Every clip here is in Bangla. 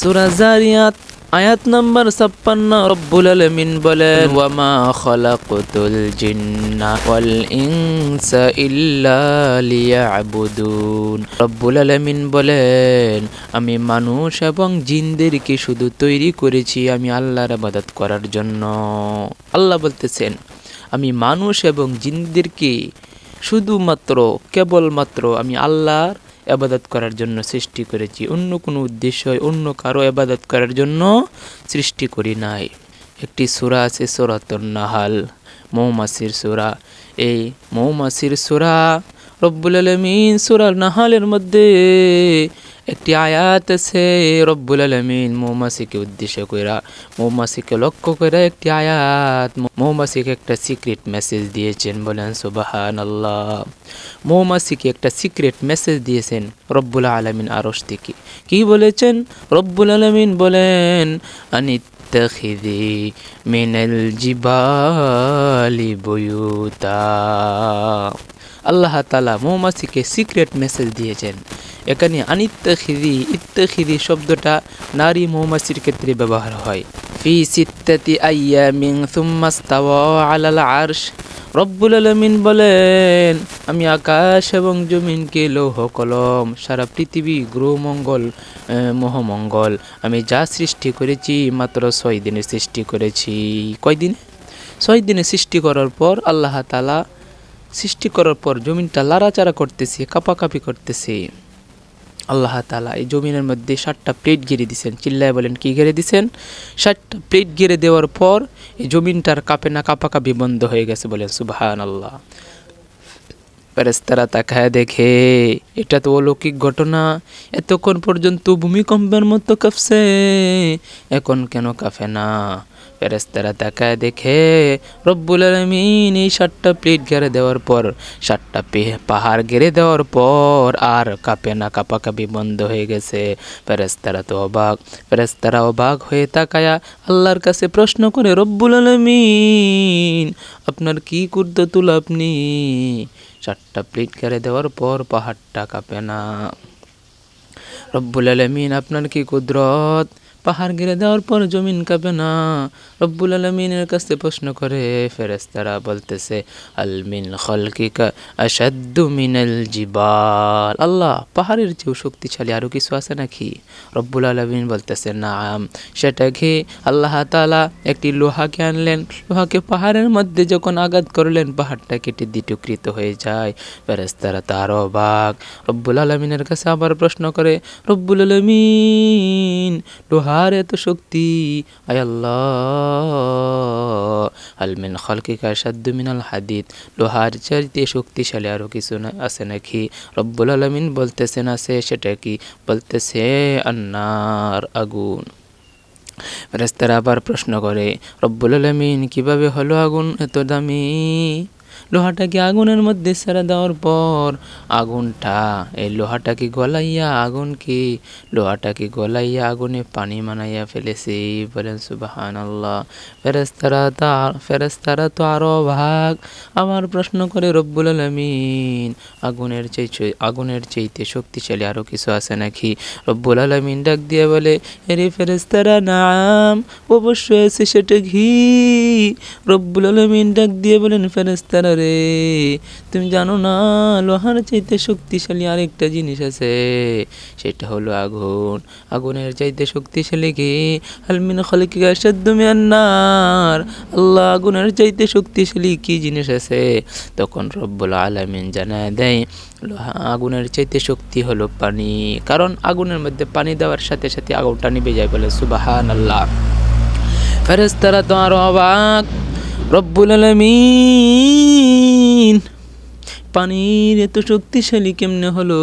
সূরা জারিয়াত আয়াত নম্বর 56 রব্বুল আলামিন বলেন ওয়ামা খালাকতুল জিন্না ওয়াল ইনসা ইল্লা লিয়াবুদুন। রব্বুল আলামিন বলেন আমি মানুষ এবং জিনদেরকে শুধু তৈরি করেছি আমি আল্লাহর ইবাদত করার জন্য। আল্লাহ বলতেছেন আমি মানুষ এবং জিনদেরকে শুধুমাত্র কেবলমাত্র আমি আল্লাহর ইবাদত করার জন্য সৃষ্টি করেছি, অন্য কোনো উদ্দেশ্য অন্য কারো ইবাদত করার জন্য সৃষ্টি করি নাই। একটি সূরা আছে সূরাতুন নাহাল, মৌমাছির সূরা। এই মৌমাছির সূরা রব্বুল আলামিন সূরা নাহালের মধ্যে একটি আয়াত আছে। রব্বুল আলামিন মৌমাছিকে উদ্দেশ্য কইরা মৌমাছিকে লক্ষ্য করে একটি আয়াত মৌমাছিকে একটা সিক্রেট মেসেজ দিয়েছেন। বলেন সুবহানাল্লাহ। মৌমাছিকে একটা সিক্রেট মেসেজ দিয়েছেন রব্বুল আলামিন আরশ থেকে। কি বলেছেন? রব্বুল আলামিন বলেন আনিত্তাখিযি মিনাল জিবালি বুয়ুতা। আল্লাহ তাআলা মৌমাছিকে সিক্রেট মেসেজ দিয়েছেন। এখানে ইত্তাখিযি শব্দটা নারী মৌমাছির ক্ষেত্রে ব্যবহার হয়। ফি সিত্তাতি আইয়ামিন সুম্মা ইস্তাওয়া আলাল আরশ। রব্বুল আলামিন বলেন আমি আকাশ এবং জমিনকে লৌহ কলম সারা পৃথিবী গ্রহমঙ্গল মহামঙ্গল আমি যা সৃষ্টি করেছি মাত্র 6 দিনে সৃষ্টি করেছি। কয়দিনে? 6 দিনে সৃষ্টি করার পর আল্লাহ তাআলা সৃষ্টি করার পর জমিনটা লাড়াচাড়া করতেছে, কাঁপাকাঁপি করতেছে। আল্লাহ তাআলা এই জমিনের মধ্যে 7টা প্লেট ঘিরে দিয়েছেন। চিল্লায় বলেন কি ঘিরে দিয়েছেন? 7টা প্লেট ঘিরে দেওয়ার পর এই জমিনটার কাঁপে না, কাঁপাকাঁপি বন্ধ হয়ে গেছে। বলেন সুবহানাল্লাহ। ফেরেশতারা তাকায় দেখে এটা তো অলৌকিক ঘটনা। এতক্ষণ পর্যন্ত ভূমিকম্পের মতো কাঁপছে, এখন কেন কাঁপে না? ফেরেশতারা তাকায় দেখে রব্বুল আলামিন এই 7টা প্লেট ঘিরে দেওয়ার পর 7টা পাহাড় ঘিরে দেওয়ার পর আর কাঁপে না, কাঁপাকাঁপি বন্ধ হয়ে গেছে। ফেরেশতারা অবাক হয়ে তাকায়া আল্লাহর কাছে প্রশ্ন করে রব্বুল আলামিন আপনার কি কুদরতুল আপনি 7টা প্লেট ঘিরে দেওয়ার পর পাহাড়টা কাঁপে না? রব্বুল আলামিন আপনার কি কুদরত পাহাড় ঘিরে দেওয়ার পর জমিন কাঁপে না? রব্বুল আলামিনের কাছে প্রশ্ন করে ফেরেশতারা বলতেছে আল মিন খালকিকা আশাদ্দু মিনাল জিবাল। আল্লাহ পাহাড়ের চেয়েও শক্তিশালী আরো কিছু আছে নাকি? রব্বুল আলামিন বলতেছে নাম। সেটা কি? আল্লাহ তাআলা একটি লোহাকে আনলেন, লোহাকে পাহাড়ের মধ্যে যখন আঘাত করলেন পাহাড়টা কেটে দ্বিটুকৃত হয়ে যায়। ফেরেশতারা তার অবাক। রব্বুল আলামিনের কাছে আবার প্রশ্ন করে রব্বুল আলামিন লোহার এত শক্তি, আয় আল্লাহ আল মিন খালকিকা আশাদ্দু মিনাল হাদিদ, লোহার চাইতে শক্তিশালী আরো কিছু আছে নাকি? রব্বুল আলামিন বলতেছেন আছে। সেটা কি? বলতেছে আন্নার, আগুন। ফেরেশতারা আবার প্রশ্ন করে রব্বুল আলামিন কিভাবে হলো আগুন এত দামি? লোহাটাকে আগুনের মধ্যে ছেড়ে দেওয়ার পর আগুনটা এই লোহাটাকে গলাইয়া লোহাটাকে গলাইয়া আগুনে পানি বানাইয়া ফেলেছে। বলেন সুবহানাল্লাহ। ফেরেশতারা তো আরো অবাক। আমার প্রশ্ন করে রব্বুল আলামিন আগুনের চাইতে শক্তিশালী আরো কিছু আছে নাকি? রব্বুল আলামিন ডাক দিয়ে বলে এরে ফেরেশতারা নাম, অবশ্যই আছে। সেটা ঘি। রব্বুল আলামিন ডাক দিয়ে বলেন ফেরেশতারা রে তুমি জানো না লোহার চাইতে শক্তিশালী আরেকটা জিনিস আছে, সেটা হলো আগুন। আগুনের চাইতে শক্তিশালী কি? আল মিন খালকিকা আশাদ্দু মিনান নার। আল্লাহ আগুনের চাইতে শক্তিশালী কি জিনিস আছে? তখন রব্বুল আলামিন জানায় দেয় আগুনের চাইতে শক্তি হলো পানি, কারণ আগুনের মধ্যে পানি দেওয়ার সাথে সাথে আগুনটা নিভে যায়। বলে সুবহানাল্লাহ। ফেরেশতারা তো আরো অবাক। রব্বুল আলামিন পানির এত শক্তিশালী কেমনে হলো?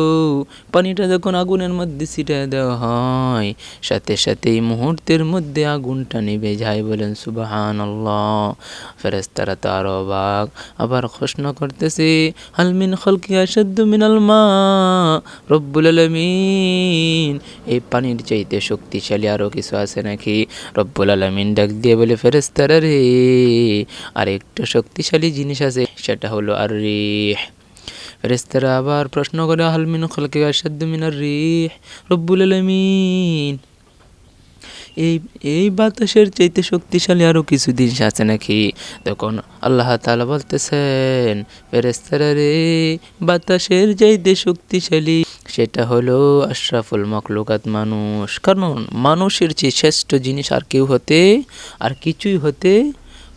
পানিটা যখন আগুনের মধ্যে ছিটিয়ে দেওয়া হয় সাথে সাথেই মুহূর্তের মধ্যে আগুনটা নিভে যায়। বলেন সুবহানাল্লাহ। ফেরেশতারা তো আরো অবাক। আবার প্রশ্ন করতেছে হাল মিন খালকিকা আশাদ্দু মিনাল মা। রব্বুল আলামিন এই পানির চাইতে শক্তিশালী আরো কিছু আছে নাকি? রব্বুল আলামিন ডাক দিয়ে বলে ফেরেশতারা রে আরেকটা শক্তিশালী জিনিস আছে, সেটা হলো আর রিহ। ফেরেশতারা আবার প্রশ্ন করে হাল মিন খালকিকা আশাদ্দু মিনার রিহ। রব্বুল আলামিন এই এই বাতাসের চাইতে শক্তিশালী আরও কিছু জিনিস আছে নাকি? তখন আল্লাহ তাআলা বলতেছেন, ফেরেশতারা রে, বাতাসের চাইতে শক্তিশালী সেটা হলো আশরাফুল মাখলুকাত মানুষ। কারণ মানুষের চেয়ে শ্রেষ্ঠ জিনিস আর কিছুই হতে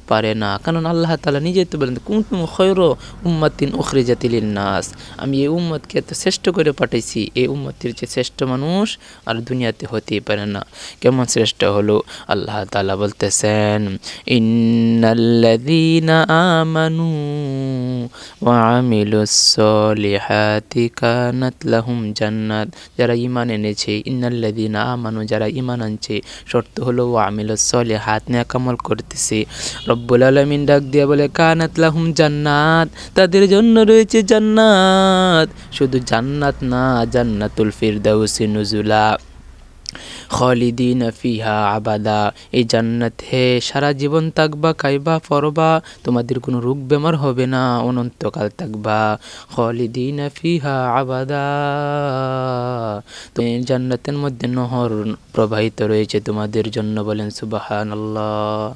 পারে না। কারণ আল্লাহ তাআলা নিজেই তো বলেন, কুনতুম খায়রা উম্মাতিন উখরিজাত লিন-নাস, আমি এই উম্মতকে এত শ্রেষ্ঠ করে পাঠাইছি, এই উম্মতের চেয়ে শ্রেষ্ঠ মানুষ আর দুনিয়াতে হতেই পারে না। কেমন শ্রেষ্ঠ হলো? আল্লাহ তাআলা বলতেছেন, ইন্নাল্লাযীনা আমানু ওয়া আমিলুস সলিহাতি কানাত লাহুম জান্নাত। যারা ঈমান এনেছে, ইন্নাল্লাযীনা আমানু, যারা ঈমান আনছে, শর্ত হলো ওয়া আমিলুস সলিহাত, নেক আমল করতেছে। রব্বুল আলামিন ডাক দিয়া বলে, কানাত লাহুম জান্নাত, তাদের জন্য রয়েছে জান্নাত। শুধু জান্নাত না, জান্নাতুল ফিরদাউসি নুজুলা খালিদিনা ফিহা আবাদা। এই জান্নাতে সারা জীবন থাকবা, খাইবা, পরবা, তোমাদের কোনো রোগ বেমার হবে না, অনন্তকাল থাকবা। খালিদিনা ফিহা আবাদা। তো এই জান্নাতের মধ্যে নহর প্রবাহিত রয়েছে তোমাদের জন্য। বলেন সুবহানাল্লাহ।